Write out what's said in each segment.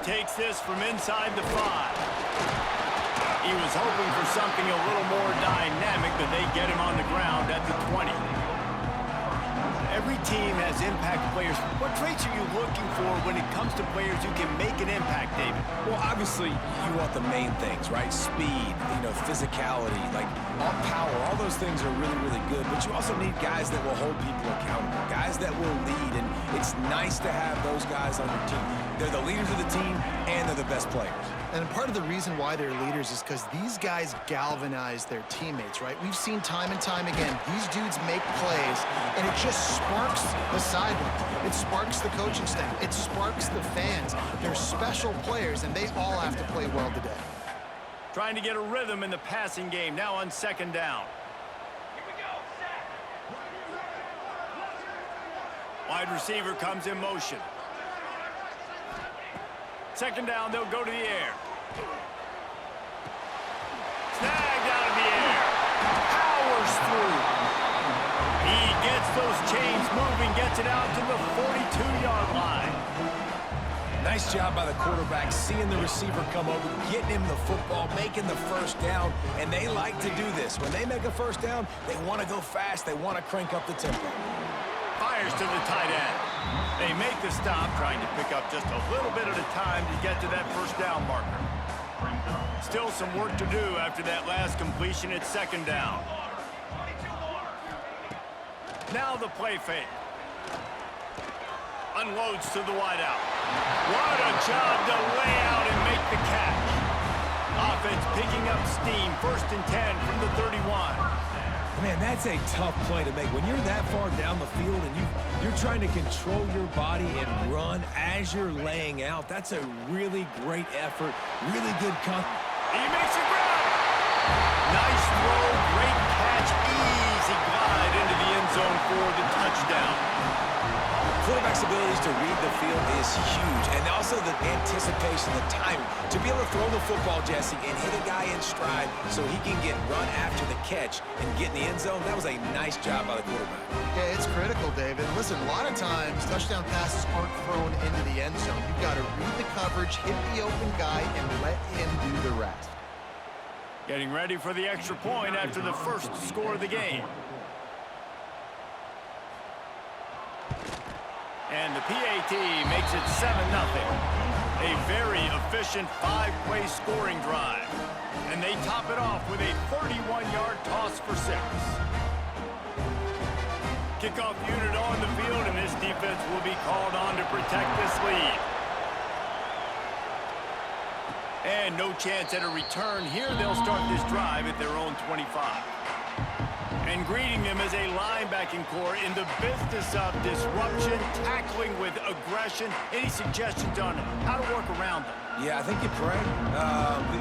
takes this from inside the 5. He was hoping for something a little more dynamic, but they get him on the ground at the 20. Every team has impact players. What traits are you looking for when it comes to players who can make an impact, David? Well, obviously, you want the main things, right? Speed, physicality, like power. All those things are really, really good. But you also need guys that will hold people accountable, guys that will lead. And it's nice to have those guys on your team. They're the leaders of the team, and they're the best players. And part of the reason why they're leaders is because these guys galvanize their teammates, right? We've seen time and time again, these dudes make plays, and it just sparks the sideline. It sparks the coaching staff. It sparks the fans. They're special players, and they all have to play well today. Trying to get a rhythm in the passing game, now on 2nd down. Here we go, set. Wide receiver comes in motion. 2nd down, they'll go to the air. Snagged out of the air. Powers through. He gets those chains moving, gets it out to the 42-yard line. Nice job by the quarterback, seeing the receiver come over, getting him the football, making the 1st down, and they like to do this. When they make a 1st down, they want to go fast. They want to crank up the tempo. Fires to the tight end. They make the stop, trying to pick up just a little bit at a time to get to that 1st down marker. Still some work to do after that last completion at 2nd down. Now the play fake. Unloads to the wideout. What a job to lay out and make the catch. Offense picking up steam. 1st and 10 from the 31. Man, that's a tough play to make. When you're that far down the field and you're trying to control your body and run as you're laying out, that's a really great effort, really good He makes it grab. Nice throw, great catch, easy glide into the end zone for the touchdown. Quarterback's abilities to read the field is huge, and also the anticipation, the timing. To be able to throw the football, Jesse, and hit a guy in stride so he can get run after the catch and get in the end zone, that was a nice job by the quarterback. Yeah, it's critical, David. Listen, a lot of times, touchdown passes aren't thrown into the end zone. You've got to read the coverage, hit the open guy, and let him do the rest. Getting ready for the extra point after the first score of the game. And the PAT makes it 7-0. A very efficient 5-play scoring drive. And they top it off with a 31-yard toss for 6. Kickoff unit on the field, and this defense will be called on to protect this lead. And no chance at a return here. They'll start this drive at their own 25. And greeting them as a linebacking core in the business of disruption, tackling with aggression. Any suggestions on how to work around them? Yeah, I think you pray.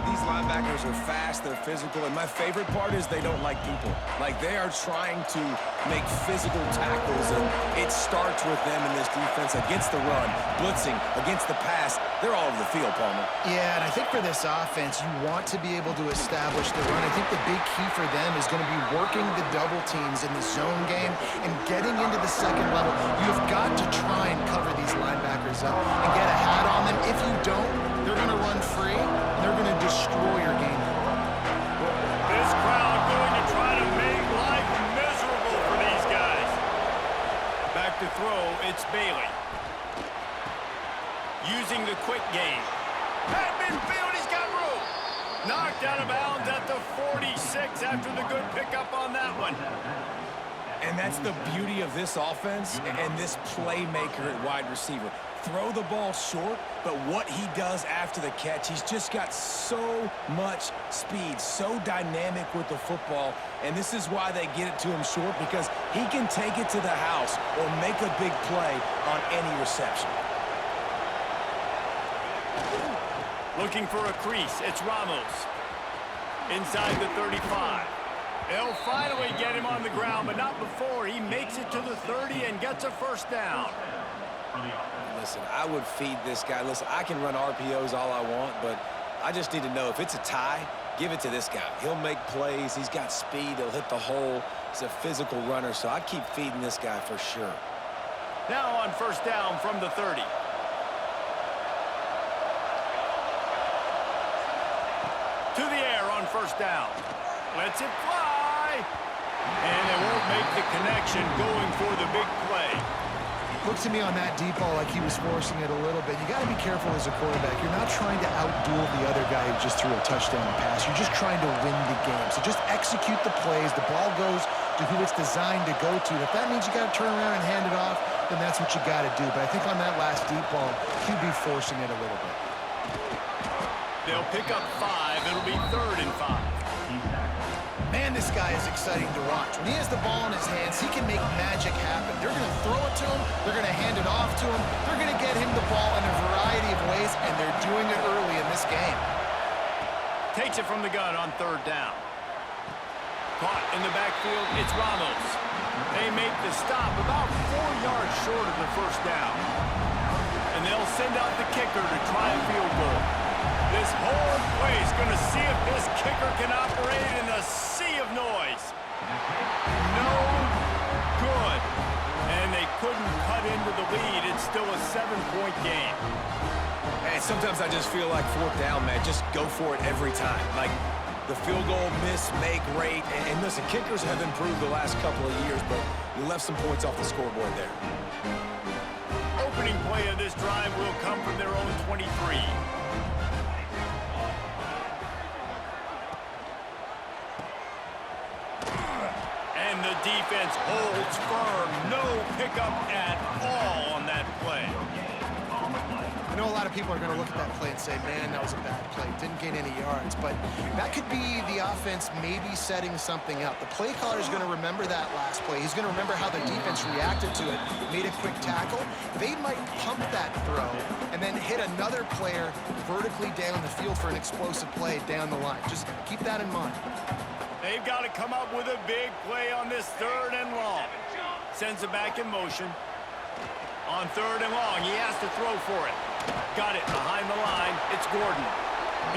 These linebackers are fast, they're physical, and my favorite part is they don't like people. Like, they are trying to make physical tackles, and it starts with them in this defense against the run, blitzing, against the pass. They're all over the field, Palmer. Yeah, and I think for this offense, you want to be able to establish the run. I think the big key for them is going to be working the double teams in the zone game and getting into the 2nd level. You've got to try and cover these linebackers up and get a hat on them. If you don't, they're going to run free, and they're going to destroy your game. This crowd going to try to make life miserable for these guys. Back to throw, it's Bailey. Using the quick game. At midfield, he's got room. Knocked out of bounds at the 46 after the good pickup on that one. And that's the beauty of this offense and this playmaker at wide receiver. Throw the ball short, but what he does after the catch, he's just got so much speed, so dynamic with the football, and this is why they get it to him short, because he can take it to the house or make a big play on any reception. Looking for a crease, it's Ramos. Inside the 35. They'll finally get him on the ground, but not before. He makes it to the 30 and gets a 1st down. Listen, I would feed this guy. Listen, I can run RPOs all I want, but I just need to know if it's a tie, give it to this guy. He'll make plays. He's got speed. He'll hit the hole. He's a physical runner, so I keep feeding this guy for sure. Now on 1st down from the 30. To the air on first down. Lets it fly. And they won't make the connection going for the big play. Looked to me on that deep ball like he was forcing it a little bit. You got to be careful as a quarterback. You're not trying to outduel the other guy who just threw a touchdown pass. You're just trying to win the game. So just execute the plays. The ball goes to who it's designed to go to. If that means you got to turn around and hand it off, then that's what you got to do. But I think on that last deep ball, QB forcing it a little bit. They'll pick up 5. It'll be 3rd and 5. Man, this guy is exciting to watch. When he has the ball in his hands, he can make magic happen. They're going to throw it to him. They're going to hand it off to him. They're going to get him the ball in a variety of ways, and they're doing it early in this game. Takes it from the gun on 3rd down. Caught in the backfield, it's Ramos. They make the stop about 4 yards short of the first down. And they'll send out the kicker to try a field goal. This whole place going to see if this kicker can operate in a sea of noise. No good. And they couldn't cut into the lead. It's still a 7-point game. Hey, sometimes I just feel like 4th down, man. Just go for it every time. Like the field goal miss, make rate. And listen, kickers have improved the last couple of years, but you left some points off the scoreboard there. Opening play of this drive will come from their own 23. And the defense holds firm. No pickup at all on that play. I know a lot of people are going to look at that play and say, man, that was a bad play. Didn't gain any yards. But that could be the offense maybe setting something up. The play caller is going to remember that last play. He's going to remember how the defense reacted to it, made a quick tackle. They might pump that throw and then hit another player vertically down the field for an explosive play down the line. Just keep that in mind. They've got to come up with a big play on this 3rd and long. Sends it back in motion. On 3rd and long, he has to throw for it. Got it behind the line. It's Gordon.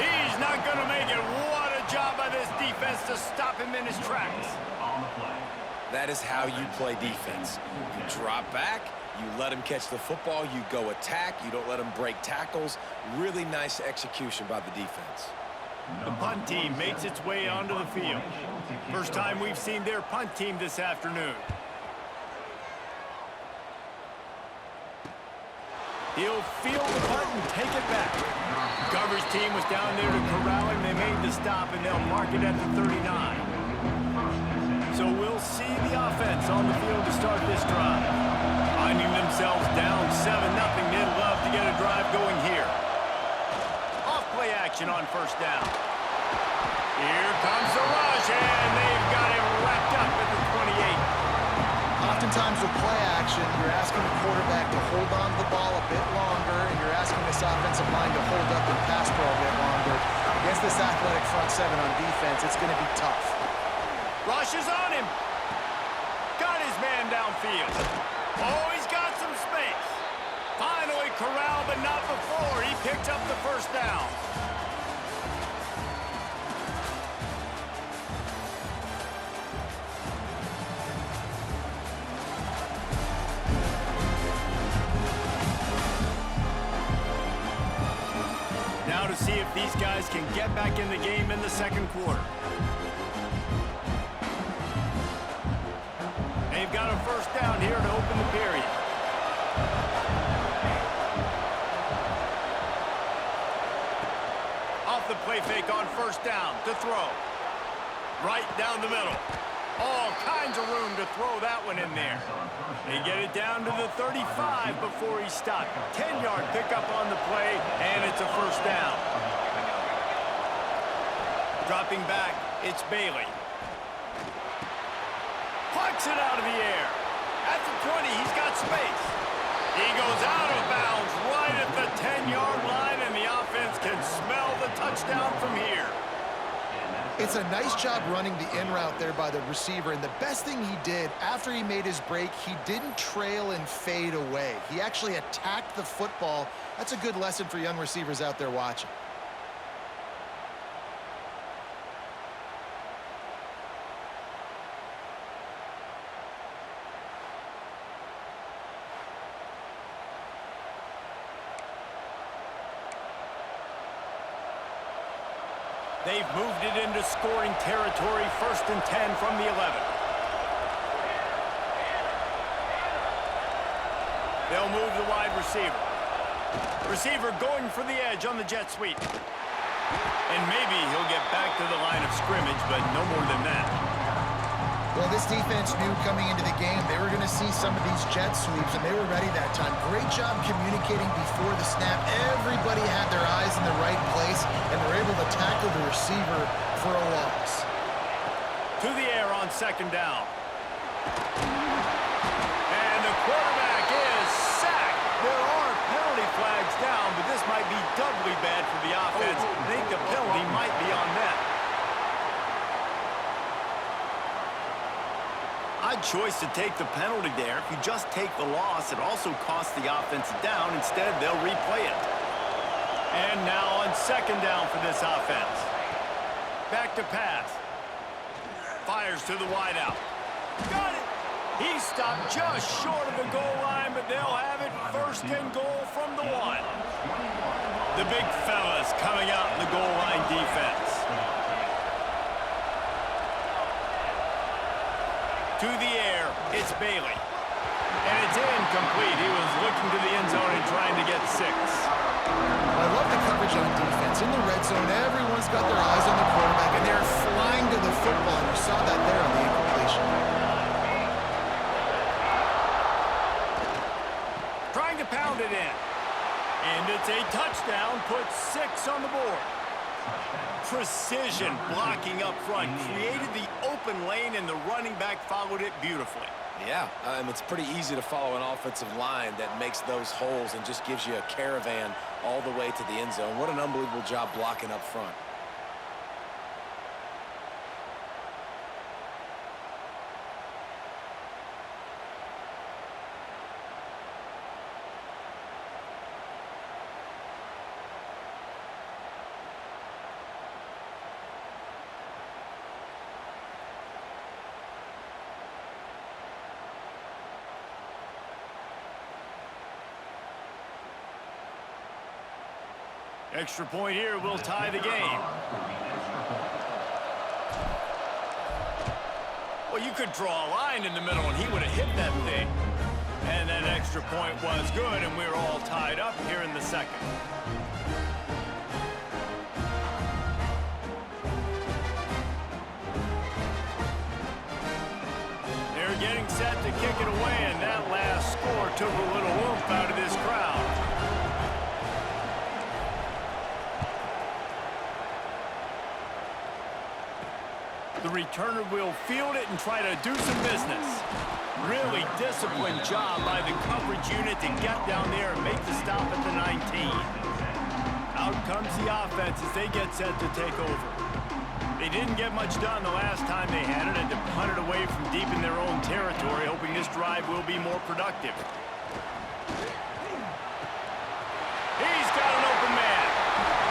He's not going to make it. What a job by this defense to stop him in his tracks. That is how you play defense. You drop back, you let him catch the football, you go attack, you don't let him break tackles. Really nice execution by the defense. The punt team makes its way onto the field. First time we've seen their punt team this afternoon. He'll field the punt and take it back. Coverage team was down there to corral him. They made the stop, and they'll mark it at the 39. So we'll see the offense on the field to start this drive. Finding themselves down 7-0, they'd love to get a drive going here. Off-play action on first down. Here comes the rush, and they've got him wrapped up at the 28. Oftentimes with play action, you're asking the quarterback to hold on to the ball a bit longer, and you're asking this offensive line to hold up and pass for a bit longer. Against this athletic front 7 on defense, it's going to be tough. Rush is on him. Got his man downfield. Oh, he's got some space. Finally corralled, but not before. He picked up the first down. Now to see if these guys can get back in the game in the second quarter. They've got a first down here to open the period. Off the play fake on first down to throw. Right down the middle. All kinds of room to throw that one in there. They get it down to the 35 before he stopped. 10-yard pickup on the play, and it's a first down. Dropping back, it's Bailey. Plucks it out of the air. At the 20, he's got space. He goes out of bounds right at the 10-yard line, and the offense can smell the touchdown from here. It's a nice job running the in route there by the receiver, and the best thing he did after he made his break, he didn't trail and fade away. He actually attacked the football. That's a good lesson for young receivers out there watching. They've moved it into scoring territory, 1st and 10 from the 11. They'll move the wide receiver. Receiver going for the edge on the jet sweep. And maybe he'll get back to the line of scrimmage, but no more than that. Well, this defense knew coming into the game they were going to see some of these jet sweeps, and they were ready that time. Great job communicating before the snap. Everybody had their eyes in the right place, and they're able to tackle the receiver for a loss. To the air on 2nd down. And the quarterback is sacked. There are penalty flags down, but this might be doubly bad for the offense. I think the penalty might be on them. Odd choice to take the penalty there. If you just take the loss, it also costs the offense down. Instead, they'll replay it. And now on 2nd down for this offense. Back to pass. Fires to the wideout. Got it! He stopped just short of the goal line, but they'll have it 1st and goal from the 1. The big fellas coming out in the goal line defense. To the air, it's Bailey. And it's incomplete. He was looking to the end zone and trying to get 6. I love the coverage on defense. In the red zone, everyone's got their eyes on the quarterback, and they're flying to the football. And you saw that there on the incompletion. Trying to pound it in. And it's a touchdown, puts 6 on the board. Precision blocking up front, created the open lane, and the running back followed it beautifully. Yeah, it's pretty easy to follow an offensive line that makes those holes and just gives you a caravan all the way to the end zone. What an unbelievable job blocking up front. Extra point here will tie the game. Well, you could draw a line in the middle and he would have hit that thing. And that extra point was good, and we're all tied up here in the 2nd. They're getting set to kick it away, and that last score took a little oomph out of this crowd. The returner will field it and try to do some business. Really disciplined job by the coverage unit to get down there and make the stop at the 19. Out comes the offense as they get set to take over. They didn't get much done the last time they had it, and to punt it away from deep in their own territory, hoping this drive will be more productive. He's got an open man.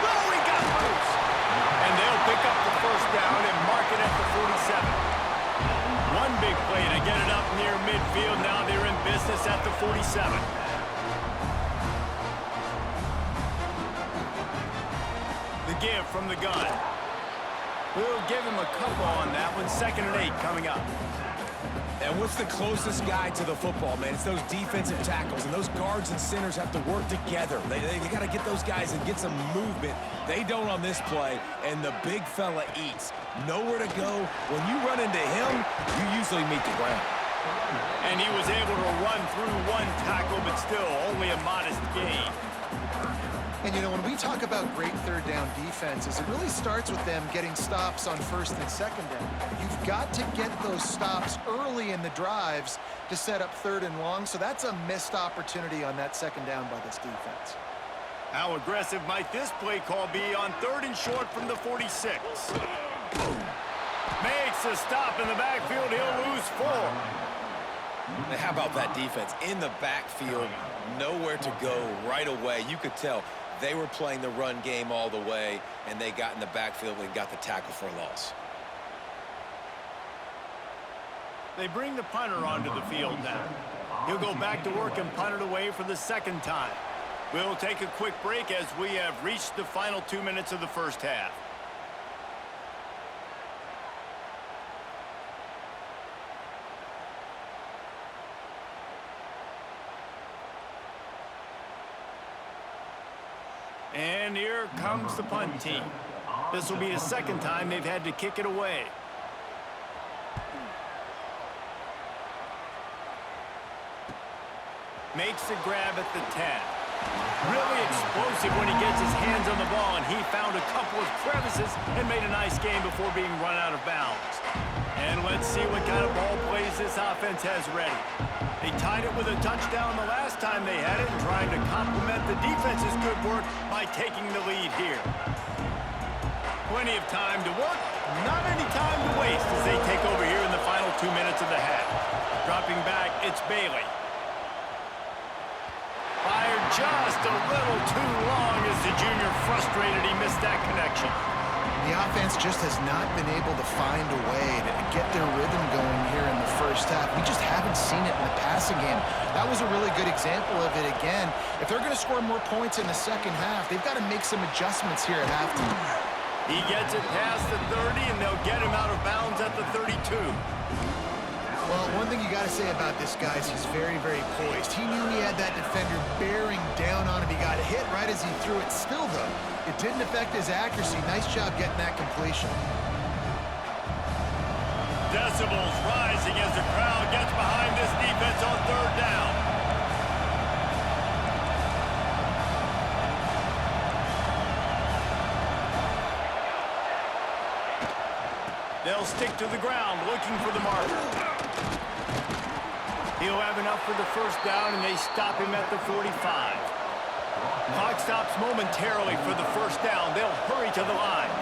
Oh, he got loose. And they'll pick up the 1st down and mark it at the 47. One big play to get it up near midfield. Now they're in business at the 47. The give from the gun. We'll give him a couple on that one. 2nd and 8 coming up. And what's the closest guy to the football, man? It's those defensive tackles, and those guards and centers have to work together. They got to get those guys and get some movement. They don't on this play, and the big fella eats. Nowhere to go. When you run into him, you usually meet the ground. And he was able to run through one tackle, but still only a modest gain. And, you know, when we talk about great 3rd down defenses, it really starts with them getting stops on 1st and 2nd down. You've got to get those stops early in the drives to set up 3rd and long, so that's a missed opportunity on that 2nd down by this defense. How aggressive might this play call be on 3rd and short from the 46? Makes a stop in the backfield. He'll lose 4. How about that defense? In the backfield, nowhere to go right away. You could tell they were playing the run game all the way, and they got in the backfield and got the tackle for a loss. They bring the punter onto the field now. He'll go back to work and punt it away for the 2nd time. We'll take a quick break as we have reached the final 2 minutes of the 1st half. And here comes the punt team. This will be the second time they've had to kick it away. Makes the grab at the 10. Really explosive when he gets his hands on the ball, and he found a couple of crevices and made a nice game before being run out of bounds. And let's see what kind of ball plays this offense has ready. They tied it with a touchdown the last time they had it, and trying to complement the defense's good work by taking the lead here. Plenty of time to work, not any time to waste as they take over here in the final 2 minutes of the half. Dropping back, it's Bailey. Fired just a little too long as the junior frustrated he missed that connection. The offense just has not been able to find a way to get their rhythm going here in the first half. We just haven't seen it in the passing game. That was a really good example of it again. If they're going to score more points in the second half, they've got to make some adjustments here at halftime. He gets it past the 30, and they'll get him out of bounds at the 32. Well, one thing you got to say about this guy is he's very, very poised. He knew he had that defender bearing down on him. He got hit right as he threw it. Still, though, it didn't affect his accuracy. Nice job getting that completion. Decibels rising as the crowd gets behind this defense on third down. They'll stick to the ground looking for the marker. He'll have enough for the first down, and they stop him at the 45. Clock stops momentarily for the first down. They'll hurry to the line.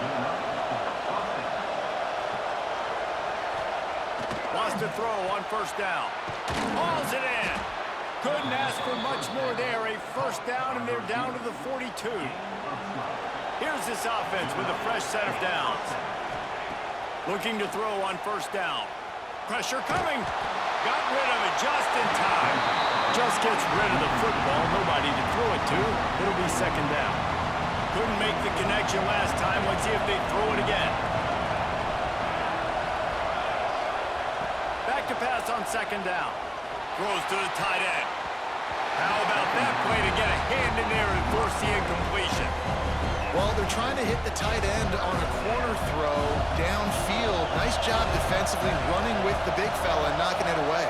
Lost a throw on first down. Hauls it in. Couldn't ask for much more there. A first down, and they're down to the 42. Here's this offense with a fresh set of downs. Looking to throw on first down. Pressure coming. Got rid of it just in time. Just gets rid of the football. Nobody to throw it to. It'll be second down. Couldn't make the connection last time. Let's see if they throw it again. Back to pass on second down. Throws to the tight end. How about that play to get a hand in there and force the incompletion? Well, they're trying to hit the tight end on a corner throw downfield. Nice job defensively running with the big fella and knocking it away.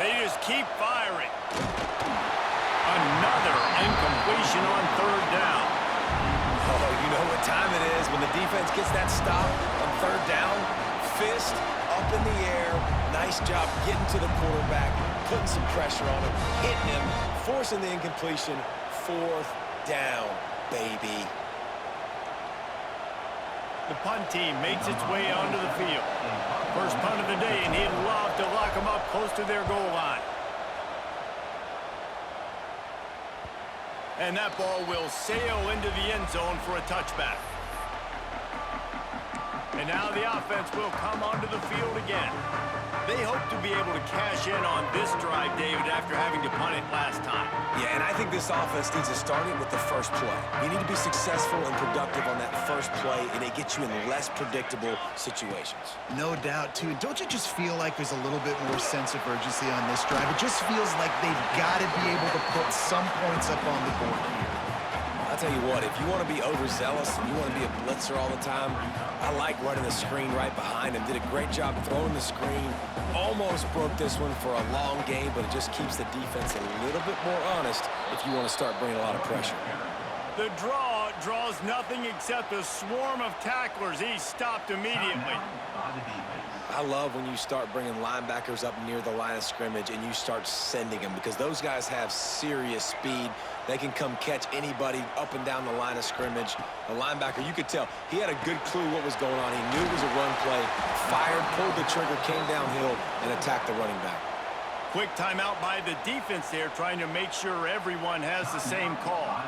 They just keep firing. Another incompletion on third down. Oh, you know what time it is when the defense gets that stop on third down. Fist up in the air. Nice job getting to the quarterback, putting some pressure on him, hitting him, forcing the incompletion. Fourth down, baby. The punt team makes its way onto the field. First punt of the day, and he'd love to lock them up close to their goal line. And that ball will sail into the end zone for a touchback. And now the offense will come onto the field again. They hope to be able to cash in on this drive, David, after having to punt it last time. Yeah, and I think this offense needs to start it with the first play. You need to be successful and productive on that first play, and it gets you in less predictable situations. No doubt, too. Don't you just feel like there's a little bit more sense of urgency on this drive? It just feels like they've got to be able to put some points up on the board here. I'll tell you what, if you want to be overzealous and you want to be a blitzer all the time, I like running the screen right behind him. Did a great job throwing the screen. Almost broke this one for a long game, but it just keeps the defense a little bit more honest if you want to start bringing a lot of pressure. The draw draws nothing except a swarm of tacklers. He's stopped immediately. I love when you start bringing linebackers up near the line of scrimmage and you start sending them, because those guys have serious speed. They can come catch anybody up and down the line of scrimmage. The linebacker, you could tell, he had a good clue what was going on. He knew it was a run play, fired, pulled the trigger, came downhill, and attacked the running back. Quick timeout by the defense there, trying to make sure everyone has the same call.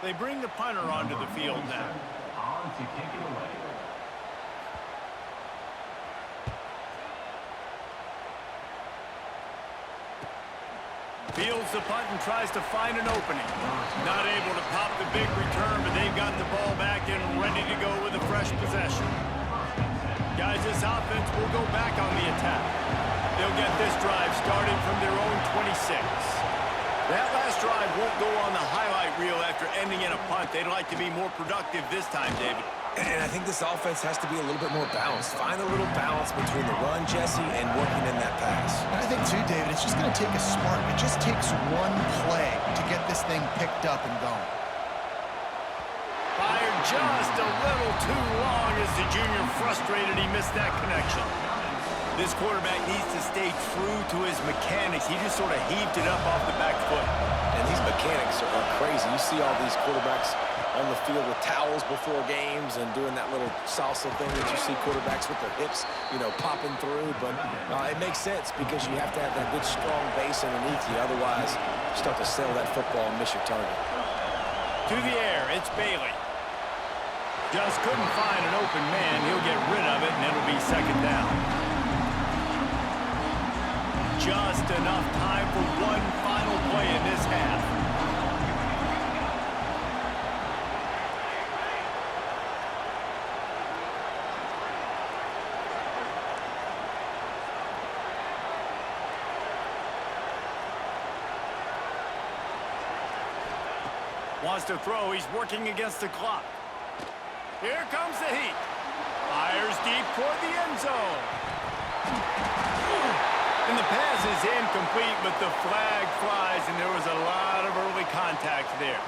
They bring the punter onto the field now. On to kick it away. Fields the punt and tries to find an opening. Not able to pop the big return, but they've got the ball back and ready to go with a fresh possession. Guys, this offense will go back on the attack. They'll get this drive started from their own 26. That last drive won't go on the highlight reel after ending in a punt. They'd like to be more productive this time, David. And I think this offense has to be a little bit more balanced. Find a little balance between the run, Jesse, and working in that pass. And I think, too, David, it's just going to take a spark. It just takes one play to get this thing picked up and going. Fired just a little too long as the junior frustrated he missed that connection. This quarterback needs to stay true to his mechanics. He just sort of heaved it up off the back foot. And these mechanics are crazy. You see all these quarterbacks on the field with towels before games and doing that little salsa thing that you see quarterbacks with their hips, you know, popping through. But it makes sense because you have to have that good, strong base underneath you. Otherwise, you start to sail that football and miss your target. To the air, it's Bailey. Just couldn't find an open man. He'll get rid of it, and it'll be second down. Just enough time for one final play in this half. Wants to throw. He's working against the clock. Here comes the heat. Fires deep toward the end zone. And the pass is incomplete, but the flag flies, and there was a lot of early contact there.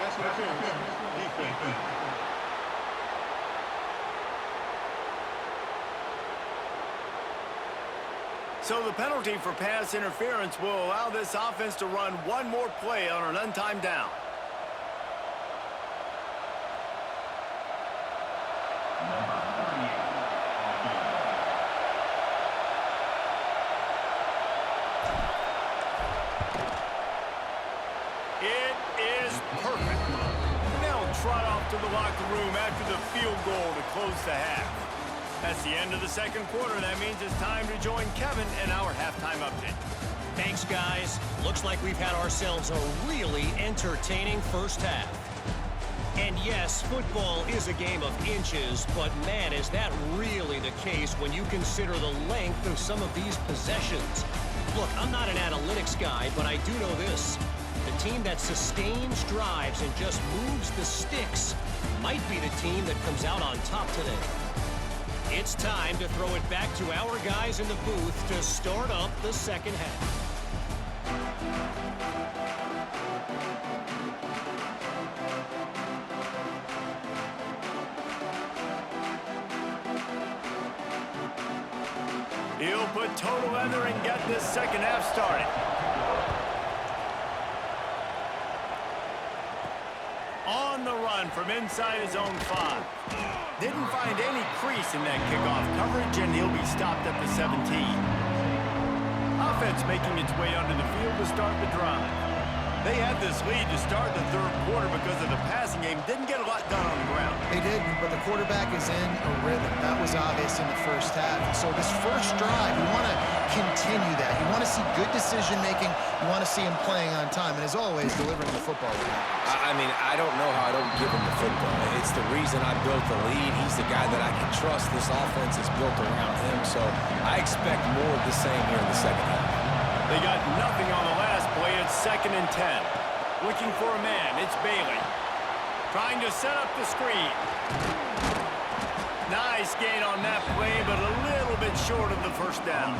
So the penalty for pass interference will allow this offense to run one more play on an untimed down. Trot off to the locker room after the field goal to close the half. That's the end of the second quarter. That means it's time to join Kevin and our halftime update. Thanks, guys. Looks like we've had ourselves a really entertaining first half. And yes, football is a game of inches, but man, is that really the case when you consider the length of some of these possessions. Look, I'm not an analytics guy, but I do know this. The team that sustains drives and just moves the sticks might be the team that comes out on top today. It's time to throw it back to our guys in the booth to start up the second half. He'll put total leather and get this second half started. On the run from inside his own 5. Didn't find any crease in that kickoff coverage, and he'll be stopped at the 17. Offense making its way onto the field to start the drive. They had this lead to start the third quarter because of the passing game. Didn't get a lot done on the ground. They did, but the quarterback is in a rhythm. That was obvious in the first half. So this first drive, you want to continue that. You want to see good decision-making. You want to see him playing on time. And as always, delivering the football. I mean, I don't know how I don't give him the football. It's the reason I built the lead. He's the guy that I can trust. This offense is built around him. So I expect more of the same here in the second half. They got nothing on the last play. It's 2nd and 10. Looking for a man. It's Bailey. Trying to set up the screen. Nice gain on that play, but a little bit short of the first down.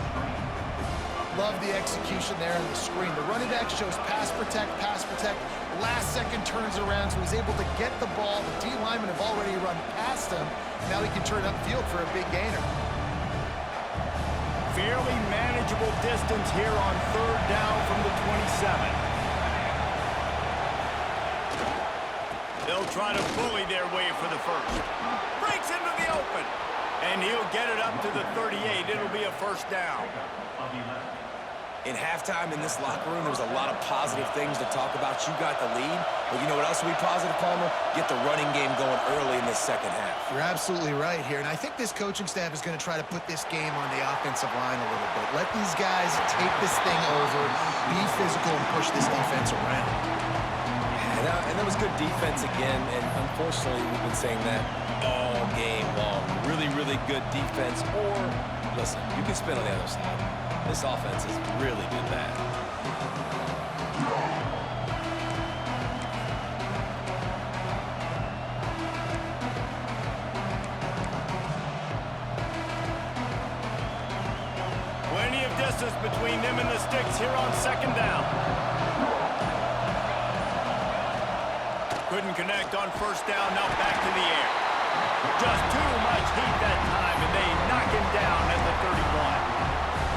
Love the execution there on the screen. The running back shows pass protect. Last second turns around, so he's able to get the ball. The D linemen have already run past him. Now he can turn upfield for a big gainer. Fairly manageable distance here on 3rd down from the 27. They'll try to bully their way for the first. Breaks into the open. And he'll get it up to the 38. It'll be a first down. In halftime in this locker room, there was a lot of positive things to talk about. You got the lead, but you know what else will be positive, Palmer? Get the running game going early in this second half. You're absolutely right here, and I think this coaching staff is going to try to put this game on the offensive line a little bit. Let these guys take this thing over, be physical, and push this defense around. And that was good defense again, and unfortunately, we've been saying that all game long. Really, really good defense, or, listen, you can spin on the other side. This offense has really been bad. Plenty of distance between them and the sticks here on second down. Couldn't connect on first down, now back to the air. Just too much heat that time, and they knock him down at the 31.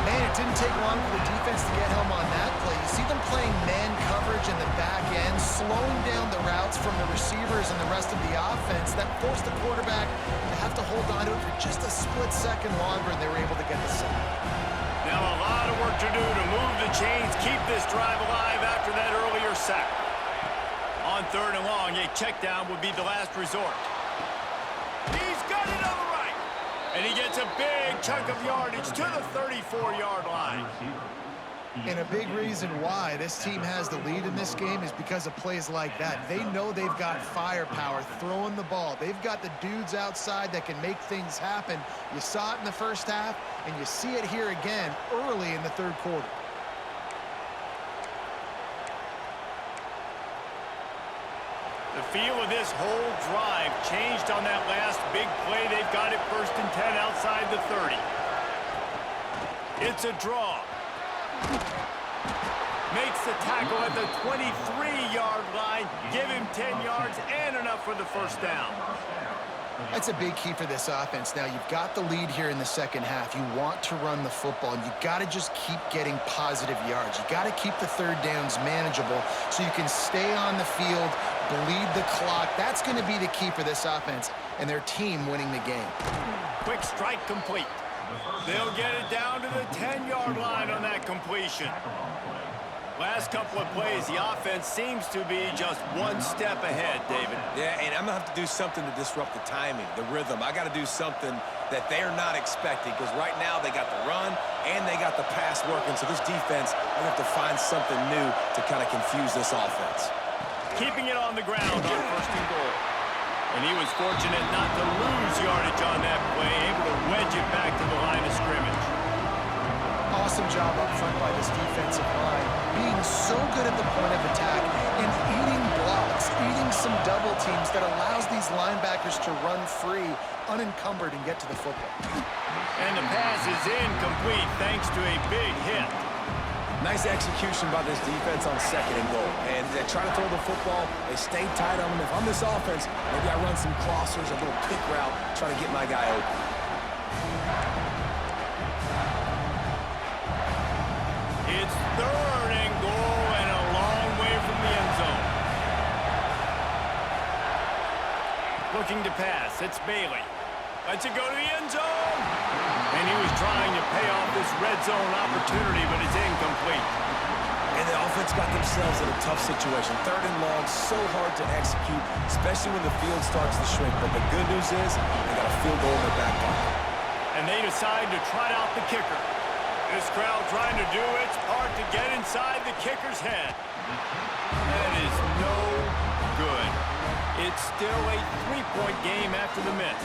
Man, it didn't take long for the defense to get home on that play. You see them playing man coverage in the back end, slowing down the routes from the receivers and the rest of the offense. That forced the quarterback to have to hold on to it for just a split second longer, and they were able to get the sack. Now a lot of work to do to move the chains, keep this drive alive after that earlier sack. On third and long, a check down would be the last resort. He's got it on the right. And he gets a big chunk of yardage to the 34-yard line. And a big reason why this team has the lead in this game is because of plays like that. They know they've got firepower throwing the ball. They've got the dudes outside that can make things happen. You saw it in the first half, and you see it here again early in the third quarter. The feel of this whole drive changed on that last big play. They've got it 1st and 10 outside the 30. It's a draw. Makes the tackle at the 23-yard line. Give him 10 yards and enough for the first down. That's a big key for this offense. Now, you've got the lead here in the second half. You want to run the football, and you've got to just keep getting positive yards. You've got to keep the third downs manageable so you can stay on the field, bleed the clock. That's going to be the key for this offense and their team winning the game. Quick strike complete. They'll get it down to the 10-yard line on that completion. Last couple of plays, the offense seems to be just one step ahead, David. Yeah, and I'm going to have to do something to disrupt the timing, the rhythm. I got to do something that they're not expecting, because right now they got the run and they got the pass working. So this defense, they have to find something new to kind of confuse this offense. Keeping it on the ground on 1st and goal. And he was fortunate not to lose yardage on that play, able to wedge it back to the line of scrimmage. Awesome job up front by this defensive line, being so good at the point of attack and eating blocks, eating some double teams that allows these linebackers to run free, unencumbered, and get to the football. And the pass is incomplete thanks to a big hit. Nice execution by this defense on 2nd and goal. And they try to throw the football. They stay tight on them. If I'm this offense, maybe I run some crossers, a little pick route, try to get my guy open. It's 3rd and goal and a long way from the end zone. Looking to pass. It's Bailey. Lets it go to the end zone. And he was trying to pay off this red zone opportunity, but it's incomplete. And the offense got themselves in a tough situation. 3rd and long, so hard to execute, especially when the field starts to shrink. But the good news is they got a field goal in their back pocket. And they decide to trot out the kicker. This crowd trying to do its part to get inside the kicker's head. That is no good. It's still a 3-point game after the miss.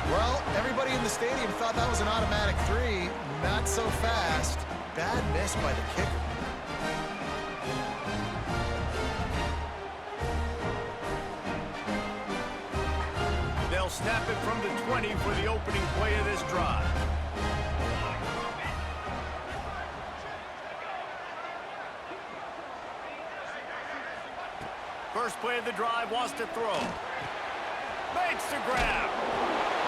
Well, everybody in the stadium thought that was an automatic 3. Not so fast. Bad miss by the kicker. They'll snap it from the 20 for the opening play of this drive. First play of the drive, wants to throw. Makes the grab.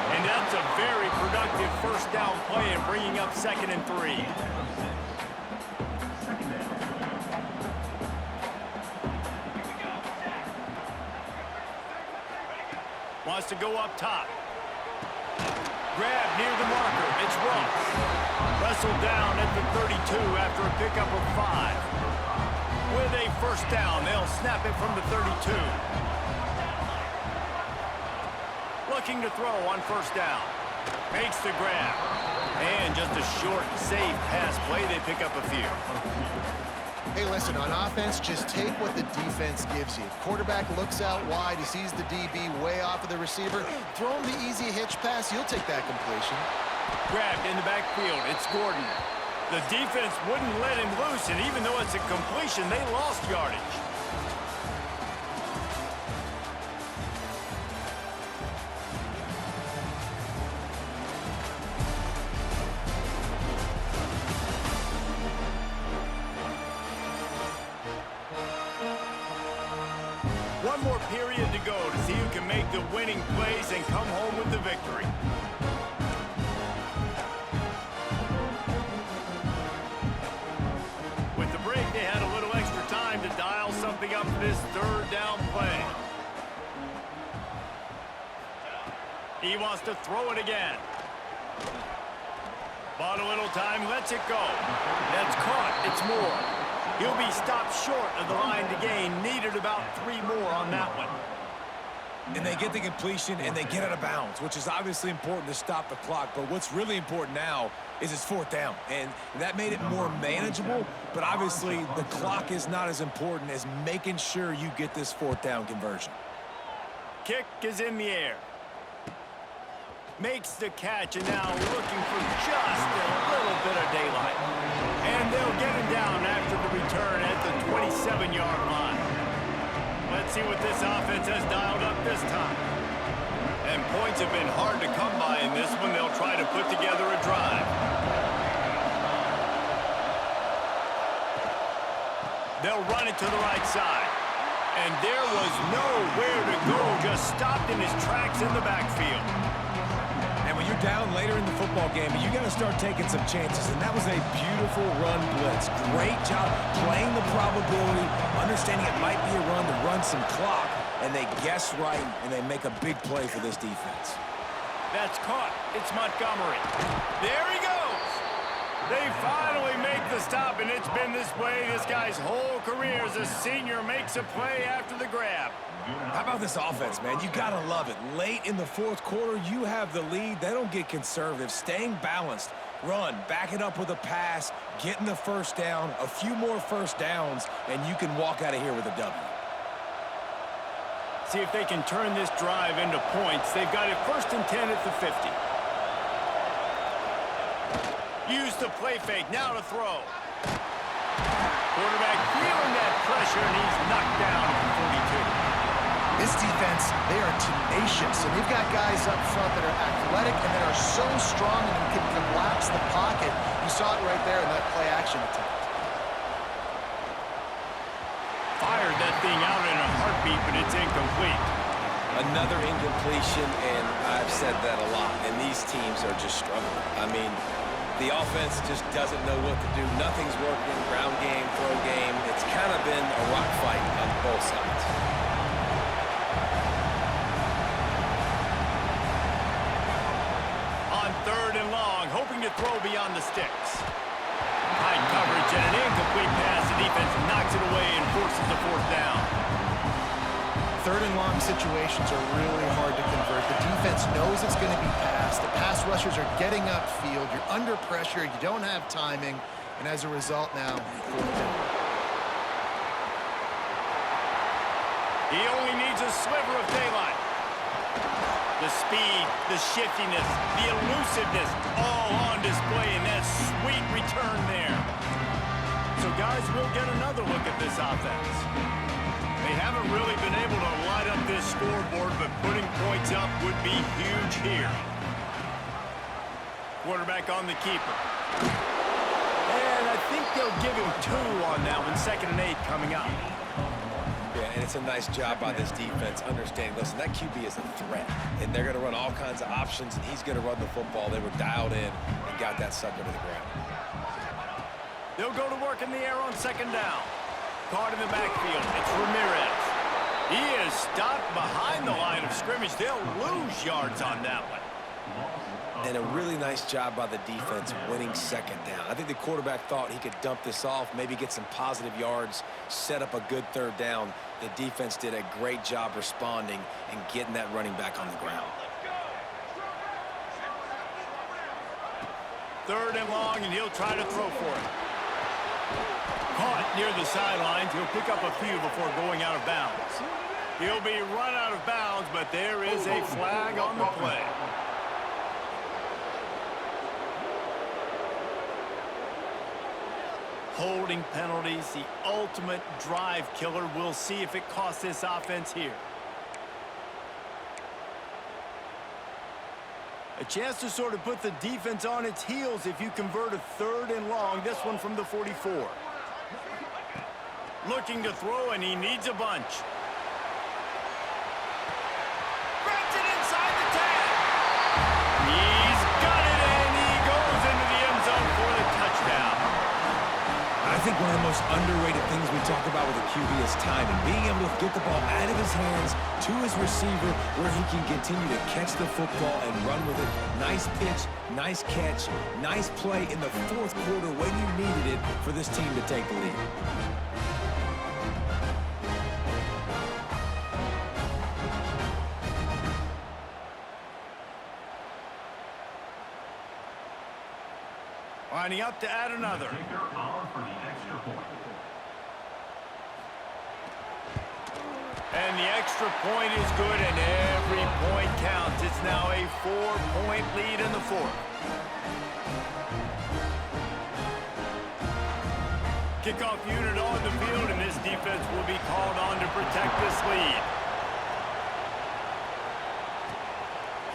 And that's a very productive first down play in bringing up 2nd and 3. Wants to go up top. Grab near the marker. It's Ross. Wrestled down at the 32 after a pickup of 5. With a first down, they'll snap it from the 32. Looking to throw on first down. Makes the grab. And just a short, safe pass play. They pick up a few. Hey, listen, on offense, just take what the defense gives you. Quarterback looks out wide. He sees the DB way off of the receiver. Throw him the easy hitch pass. You'll take that completion. Grabbed in the backfield. It's Gordon. The defense wouldn't let him loose, and even though it's a completion, they lost yardage. One more period to go to see who can make the winning plays and come home with the victory. With the break, they had a little extra time to dial something up for this third down play. He wants to throw it again. Bought a little time, lets it go. That's caught. It's more. He'll be stopped short of the line to gain. Needed about 3 more on that one. And they get the completion, and they get out of bounds, which is obviously important to stop the clock. But what's really important now is it's fourth down. And that made it more manageable, but obviously the clock is not as important as making sure you get this fourth down conversion. Kick is in the air. Makes the catch, and now looking for just a little bit of daylight. And they'll get him down after the return at the 27-yard line. Let's see what this offense has dialed up this time. And points have been hard to come by in this one. They'll try to put together a drive. They'll run it to the right side. And there was nowhere to go, just stopped in his tracks in the backfield. And when you're down later in the football game, you got to start taking some chances. And that was a beautiful run blitz. Great job playing the probability, understanding it might be a run to run some clock, and they guess right, and they make a big play for this defense. That's caught. It's Montgomery. There he goes. They finally make the stop, and it's been this way this guy's whole career as a senior makes a play after the grab. How about this offense, man? You got to love it. Late in the fourth quarter, you have the lead. They don't get conservative. Staying balanced. Run, back it up with a pass, getting the first down, a few more first downs, and you can walk out of here with a W. See if they can turn this drive into points. They've got it 1st and 10 at the 50. Use the play fake, now to throw. Quarterback feeling that pressure, and he's knocked down at the 42. This defense, they are tenacious, and they've got guys up front that are athletic and that are so strong and can collapse the pocket. You saw it right there in that play-action attempt. Fired that thing out in a heartbeat, but it's incomplete. Another incompletion, and I've said that a lot, and these teams are just struggling. I mean, the offense just doesn't know what to do. Nothing's working, ground game, throw game. It's kind of been a rock fight on both sides. On 3rd and long, hoping to throw beyond the sticks. High coverage and an incomplete pass. The defense knocks it away and forces the 4th down. 3rd and long situations are really hard to convert. The defense knows it's going to be passed. The pass rushers are getting upfield. You're under pressure. You don't have timing. And as a result now, 4th down. He only needs a sliver of daylight. The speed, the shiftiness, the elusiveness, all on display in that sweet return there. So guys, we'll get another look at this offense. They haven't really been able to light up this scoreboard, but putting points up would be huge here. Quarterback on the keeper. And I think they'll give him 2 on that one. 2nd and 8 coming up. Yeah, and it's a nice job by this defense understanding, listen, that QB is a threat, and they're going to run all kinds of options, and he's going to run the football. They were dialed in and got that sucker to the ground. They'll go to work in the air on 2nd down. Caught in the backfield. It's Ramirez. He is stopped behind the line of scrimmage. They'll lose yards on that one. And a really nice job by the defense winning second down. I think the quarterback thought he could dump this off, maybe get some positive yards, set up a good third down. The defense did a great job responding and getting that running back on the ground. 3rd and long, and he'll try to throw for it. Caught near the sidelines. He'll pick up a few before going out of bounds. He'll be run out of bounds, but there is a flag on the play. Holding penalties, the ultimate drive killer. We'll see if it costs this offense here. A chance to sort of put the defense on its heels if you convert a 3rd and long. This one from the 44. Looking to throw, and he needs a bunch. Grabs it inside the 10. He's got it, and he goes into the end zone for the touchdown. I think one of the most underrated things we talk about with a QB is timing. Being able to get the ball out of his hands to his receiver where he can continue to catch the football and run with it. Nice pitch, nice catch, nice play in the 4th quarter when you needed it for this team to take the lead. Lining up to add another. Kicker on for the extra point. And the extra point is good, and every point counts. It's now a 4-point lead in the 4th. Kickoff unit on the field, and this defense will be called on to protect this lead.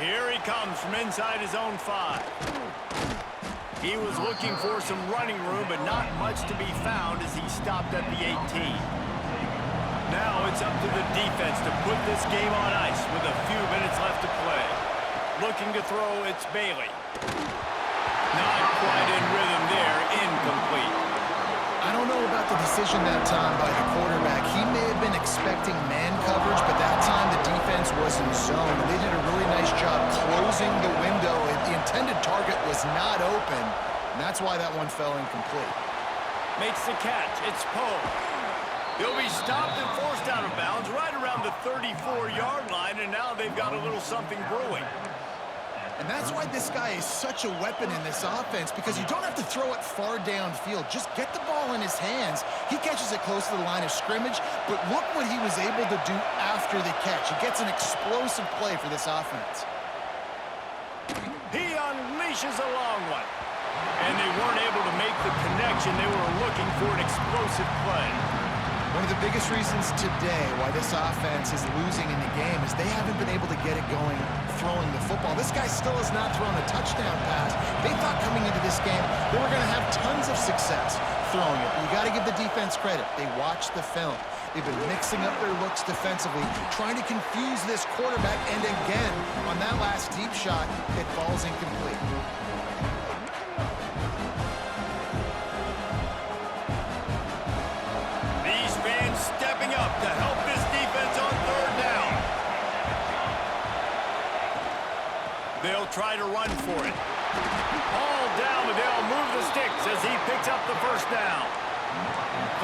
Here he comes from inside his own 5. He was looking for some running room, but not much to be found as he stopped at the 18. Now it's up to the defense to put this game on ice with a few minutes left to play. Looking to throw, it's Bailey. Not quite in rhythm there, incomplete. I don't know about the decision that time by the quarterback. He may have been expecting man coverage, but that time the defense was in zone. And they did a really nice job closing the window. The intended target was not open, and that's why that one fell incomplete. Makes the catch. It's Poe. He'll be stopped and forced out of bounds right around the 34-yard line, and now they've got a little something brewing. And that's why this guy is such a weapon in this offense, because you don't have to throw it far downfield. Just get the ball in his hands. He catches it close to the line of scrimmage, but look what he was able to do after the catch. He gets an explosive play for this offense. He unleashes a long one. And they weren't able to make the connection. They were looking for an explosive play. One of the biggest reasons today why this offense is losing in the game is they haven't been able to get it going throwing the football. This guy still has not thrown a touchdown pass. They thought coming into this game they were going to have tons of success throwing it. But you got to give the defense credit. They watched the film. They've been mixing up their looks defensively, trying to confuse this quarterback. And again, on that last deep shot, it falls incomplete. These fans stepping up to help this defense on 3rd down. They'll try to run for it. All down, but they'll move the sticks as he picks up the 1st down.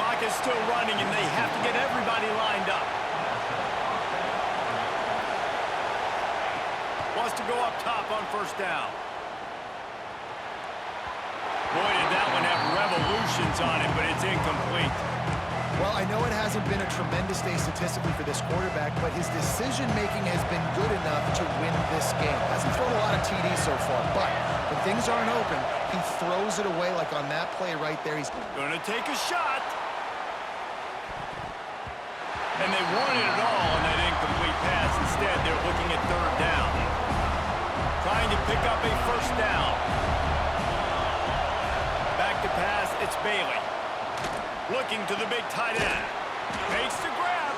Clock is still running, and they have to get everybody lined up. Wants to go up top on 1st down. Boy, did that one have revolutions on it, but it's incomplete. Well, I know it hasn't been a tremendous day statistically for this quarterback, but his decision-making has been good enough to win this game. Hasn't thrown a lot of TDs so far, but when things aren't open, he throws it away like on that play right there. He's going to take a shot. And they wanted it all on that incomplete pass. Instead, they're looking at 3rd down. Trying to pick up a 1st down. Back to pass, it's Bailey. Looking to the big tight end. Makes the grab.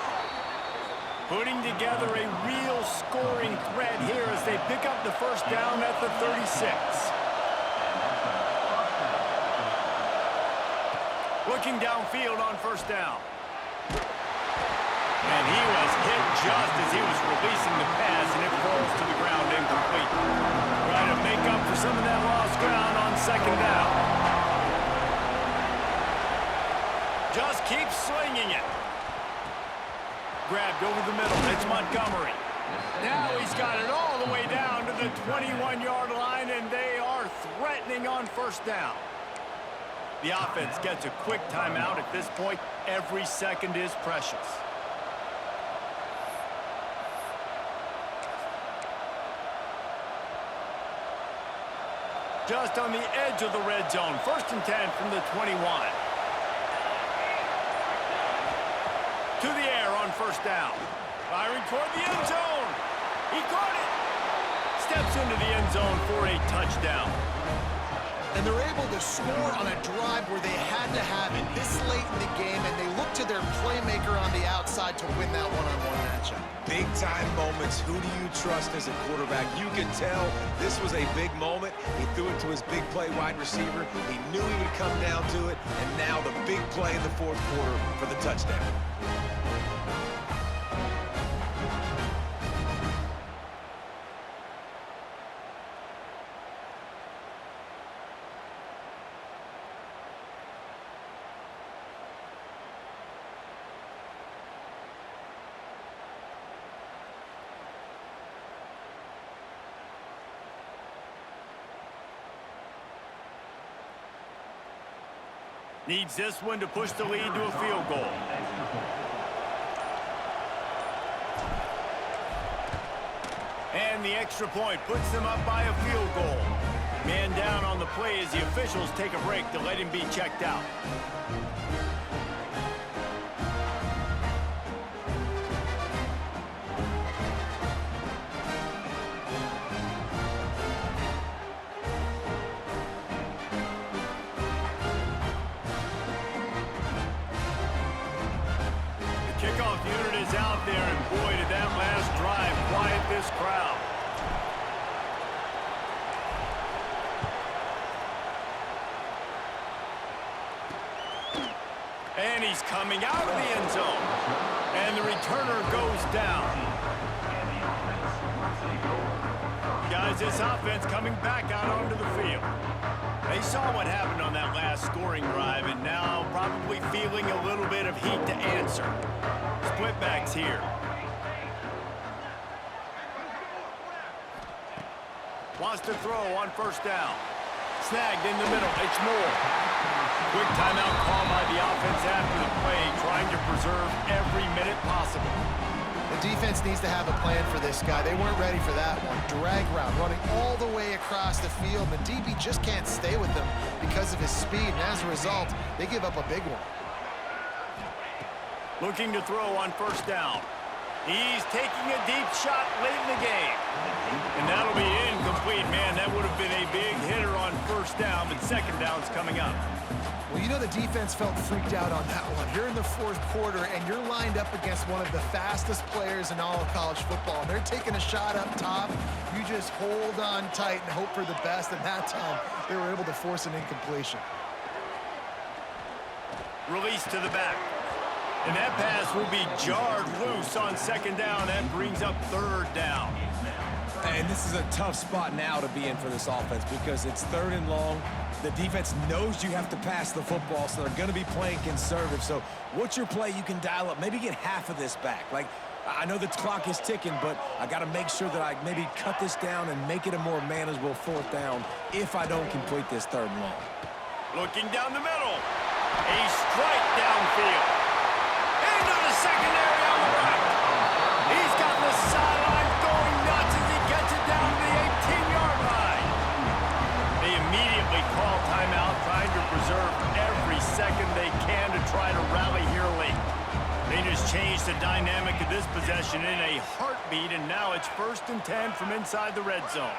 Putting together a real scoring threat here as they pick up the 1st down at the 36. Looking downfield on 1st down. And he was hit just as he was releasing the pass, and it falls to the ground incomplete. Trying to make up for some of that lost ground on second down. Just keep slinging it. Grabbed over the middle. It's Montgomery. Now he's got it all the way down to the 21-yard line, and they are threatening on first down. The offense gets a quick timeout at this point. Every second is precious. Just on the edge of the red zone. 1st and 10 from the 21. To the air on first down. Firing toward the end zone. He caught it. Steps into the end zone for a touchdown. And they're able to score on a drive where they had to have it this late in the game, and they look to their playmaker on the outside to win that one-on-one matchup. Big-time moments. Who do you trust as a quarterback? You can tell this was a big moment. He threw it to his big play wide receiver. He knew he would come down to it, and now the big play in the 4th quarter for the touchdown. Needs this one to push the lead to a field goal. And the extra point puts them up by a field goal. Man down on the play as the officials take a break to let him be checked out. Kickoff unit is out there, and boy, did that last drive quiet this crowd. And he's coming out of the end zone. And the returner goes down. Guys, this offense coming back out onto the field. They saw what happened on that last scoring drive, and now probably feeling a little bit of heat to answer. Split backs here. Wants to throw on first down. Snagged in the middle. It's Moore. Quick timeout call by the offense after the play, trying to preserve every minute possible. The defense needs to have a plan for this guy. They weren't ready for that one. Drag route, running all the way across the field. The DB just can't stay with him because of his speed, and as a result, they give up a big one. Looking to throw on first down. He's taking a deep shot late in the game. And that'll be incomplete. Man, that would have been a big hitter on first down, but second down's coming up. Well, you know the defense felt freaked out on that one. You're in the 4th quarter, and you're lined up against one of the fastest players in all of college football. And they're taking a shot up top. You just hold on tight and hope for the best. And that time, they were able to force an incompletion. Release to the back. And that pass will be jarred loose on second down. That brings up 3rd down. And this is a tough spot now to be in for this offense because it's 3rd and long. The defense knows you have to pass the football, so they're going to be playing conservative. So what's your play you can dial up? Maybe get half of this back. Like, I know the clock is ticking, but I got to make sure that I maybe cut this down and make it a more manageable 4th down if I don't complete this 3rd and long. Looking down the middle. A strike downfield. Into the secondary on the right. He's got the sideline going nuts as he gets it down to the 18-yard line. They immediately call timeout, trying to preserve every second they can to try to rally here late. They just changed the dynamic of this possession in a heartbeat, and now it's 1st and 10 from inside the red zone.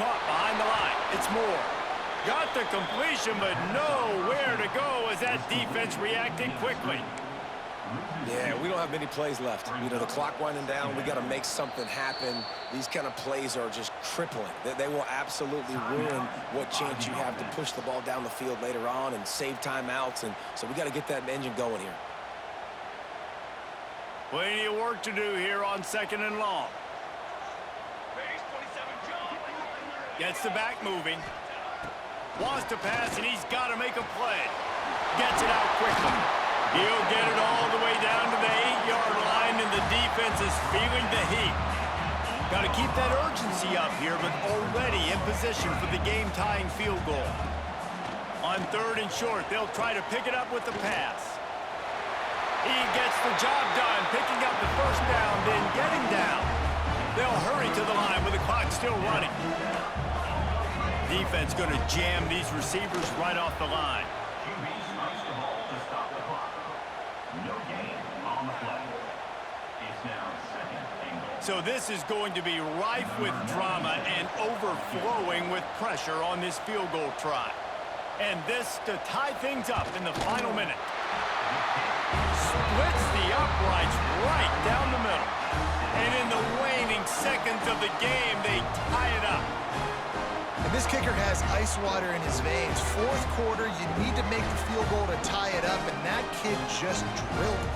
Caught behind the line. It's Moore. Got the completion, but nowhere to go as that defense reacted quickly. Yeah, we don't have many plays left. You know, the clock winding down. We got to make something happen. These kind of plays are just crippling. They will absolutely ruin what chance you have to push the ball down the field later on and save timeouts. And so we got to get that engine going here. Plenty of work to do here on 2nd and long. Gets the back moving. Wants to pass, and he's got to make a play. Gets it out quickly. He'll get it all the way down to the 8-yard line, and the defense is feeling the heat. Got to keep that urgency up here, but already in position for the game-tying field goal. On 3rd and short, they'll try to pick it up with the pass. He gets the job done, picking up the first down, then getting down. They'll hurry to the line with the clock still running. Defense going to jam these receivers right off the line. QB strikes the ball to stop the clock. No gain on the play. It's now 2nd and goal. So this is going to be rife with drama and overflowing with pressure on this field goal try. And this to tie things up in the final minute. Splits the uprights right down the middle. And in the waning seconds of the game, they tie it up. And this kicker has ice water in his veins. 4th quarter, you need to make the field goal to tie it up, and that kid just drilled it.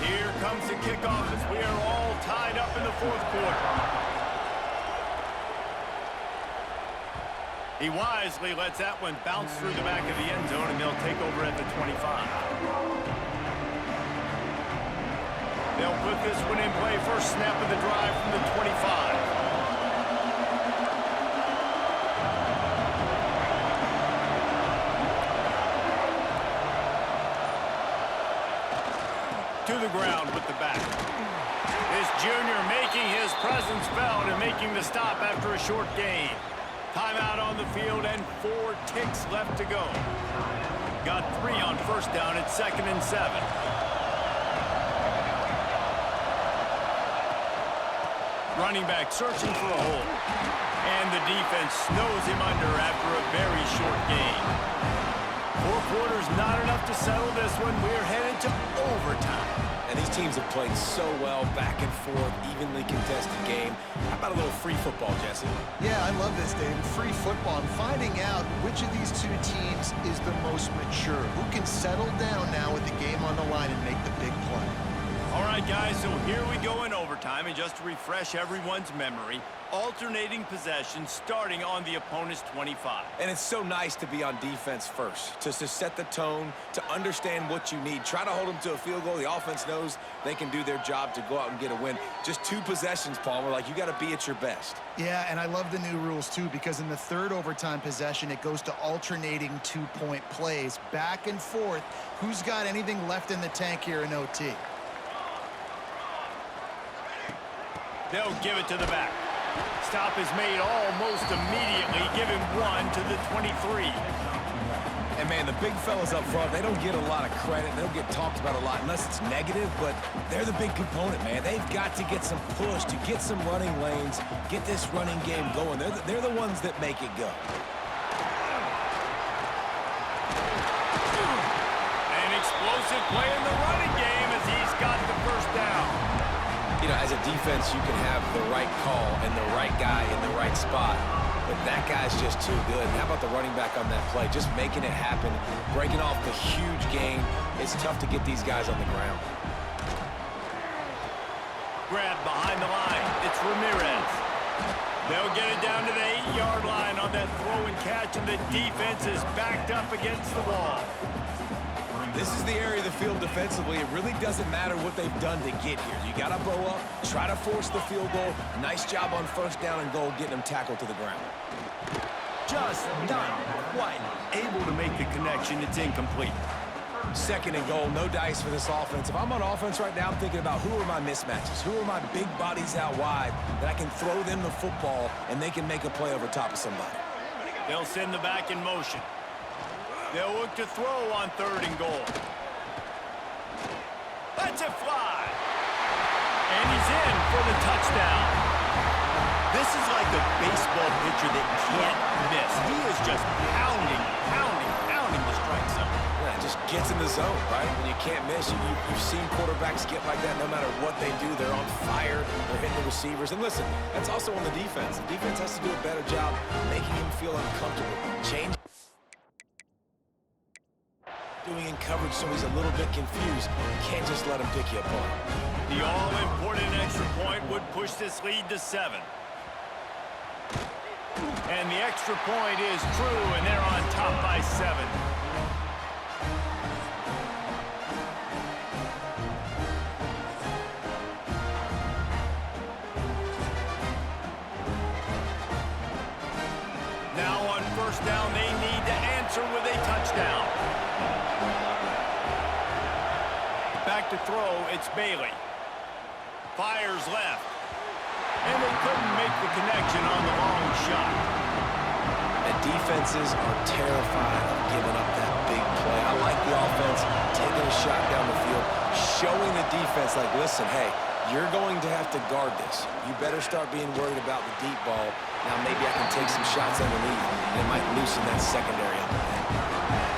Here comes the kickoff as we are all tied up in the 4th quarter. He wisely lets that one bounce through the back of the end zone, and they'll take over at the 25. They'll put this one in play. First snap of the drive from the 25. To the ground with the back. This junior making his presence felt and making the stop after a short gain. Timeout on the field and 4 ticks left to go. Got 3 on first down at 2nd and 7. Running back searching for a hole. And the defense snows him under after a very short gain. 4 quarters not enough to settle this one. We're headed to overtime. And these teams have played so well, back and forth, evenly contested game. How about a little free football, Jesse? Yeah, I love this, Dave. Free football. I'm finding out which of these 2 teams is the most mature. Who can settle down now with the game on the line and make the big play? All right, guys, so here we go in overtime, and just to refresh everyone's memory, alternating possession starting on the opponent's 25. And it's so nice to be on defense first, to set the tone, to understand what you need. Try to hold them to a field goal. The offense knows they can do their job to go out and get a win. Just 2 possessions, Palmer, like you got to be at your best. Yeah, and I love the new rules, too, because in the 3rd overtime possession, it goes to alternating 2-point plays, back and forth. Who's got anything left in the tank here in OT? They'll give it to the back. Stop is made almost immediately, giving 1 to the 23. And, man, the big fellas up front, they don't get a lot of credit. They don't get talked about a lot unless it's negative, but they're the big component, man. They've got to get some push, to get some running lanes, get this running game going. They're the ones that make it go. An explosive play in the running game as he's got the first down. You know, as a defense, you can have the right call and the right guy in the right spot, but that guy's just too good. How about the running back on that play? Just making it happen, breaking off the huge gain. It's tough to get these guys on the ground. Grab behind the line. It's Ramirez. They'll get it down to the 8-yard line on that throw and catch, and the defense is backed up against the wall. This is the area of the field defensively. It really doesn't matter what they've done to get here. You got to bow up, try to force the field goal. Nice job on first down and goal, getting them tackled to the ground. Just not quite able to make the connection. It's incomplete. 2nd and goal, no dice for this offense. If I'm on offense right now, I'm thinking about who are my mismatches? Who are my big bodies out wide that I can throw them the football and they can make a play over top of somebody? They'll send the back in motion. They'll look to throw on 3rd and goal. Lets it fly. And he's in for the touchdown. This is like a baseball pitcher that can't miss. He is just pounding the strike zone. Yeah, it just gets in the zone, right? When you can't miss, you've seen quarterbacks get like that. No matter what they do, they're on fire. They're hitting the receivers. And listen, that's also on the defense. The defense has to do a better job making him feel uncomfortable. Change doing in coverage so he's a little bit confused. You can't just let him pick you apart. The all-important extra point would push this lead to 7. And the extra point is true, and they're on top by 7. Now on first down, they need to answer with a touchdown. Back to throw, it's Bailey. Fires left. And they couldn't make the connection on the long shot. And defenses are terrified of giving up that big play. I like the offense taking a shot down the field, showing the defense, like, listen, hey, you're going to have to guard this. You better start being worried about the deep ball. Now maybe I can take some shots underneath, and it might loosen that secondary up a bit.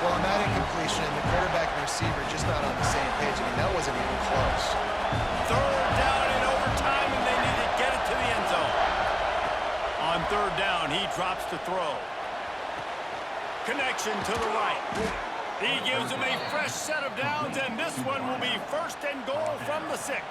Well, on that incompletion, the quarterback and receiver just not on the same page. I mean, that wasn't even close. Third down in overtime, and they need to get it to the end zone. On third down, he drops to throw. Connection to the right. He gives him a fresh set of downs, and this one will be first and goal from the 6.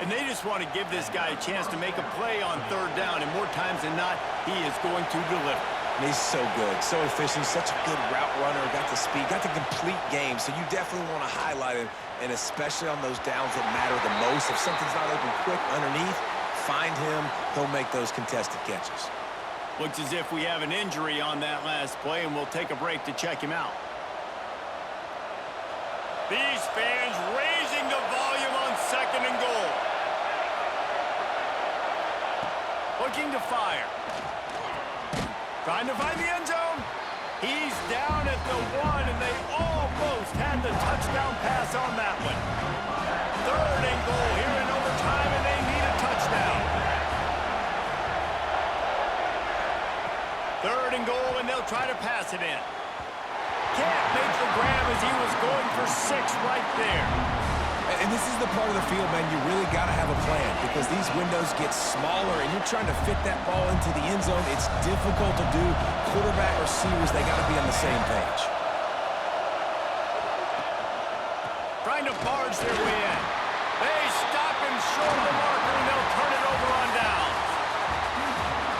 And they just want to give this guy a chance to make a play on third down, and more times than not, he is going to deliver. And he's so good, so efficient, such a good route runner, got the speed, got the complete game, so you definitely want to highlight him, and especially on those downs that matter the most. If something's not open quick underneath, find him, he'll make those contested catches. Looks as if we have an injury on that last play, and we'll take a break to check him out. These fans raising the volume on second and goal. Looking to fire. Trying to find the end zone. He's down at the 1, and they almost had the touchdown pass on that one. Third and goal here in overtime, and they need a touchdown. Third and goal, and they'll try to pass it in. Can't make the grab as he was going for 6 right there. And this is the part of the field, man, you really got to have a plan because these windows get smaller and you're trying to fit that ball into the end zone. It's difficult to do. Quarterback, receivers, they got to be on the same page. Trying to barge their way in. They stop him short of the marker, and they'll turn it over on downs.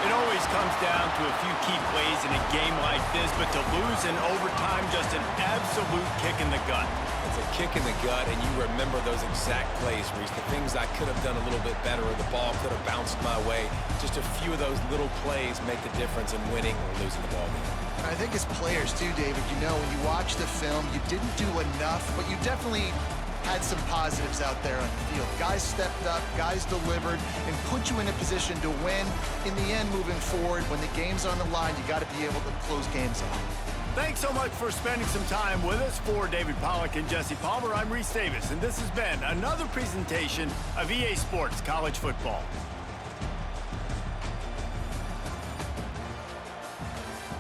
It always comes down to a few key plays in a game like this, but to lose in overtime, just an absolute kick in the gut. It's a kick in the gut, and you remember those exact plays, Reese. The things I could have done a little bit better, or the ball could have bounced my way. Just a few of those little plays make the difference in winning or losing the ball game. I think as players too, David, you know, when you watch the film, you didn't do enough, but you definitely had some positives out there on the field. Guys stepped up, guys delivered, and put you in a position to win. In the end, moving forward, when the game's on the line, you got to be able to close games out. Thanks so much for spending some time with us. For David Pollack and Jesse Palmer, I'm Reese Davis, and this has been another presentation of EA Sports College Football.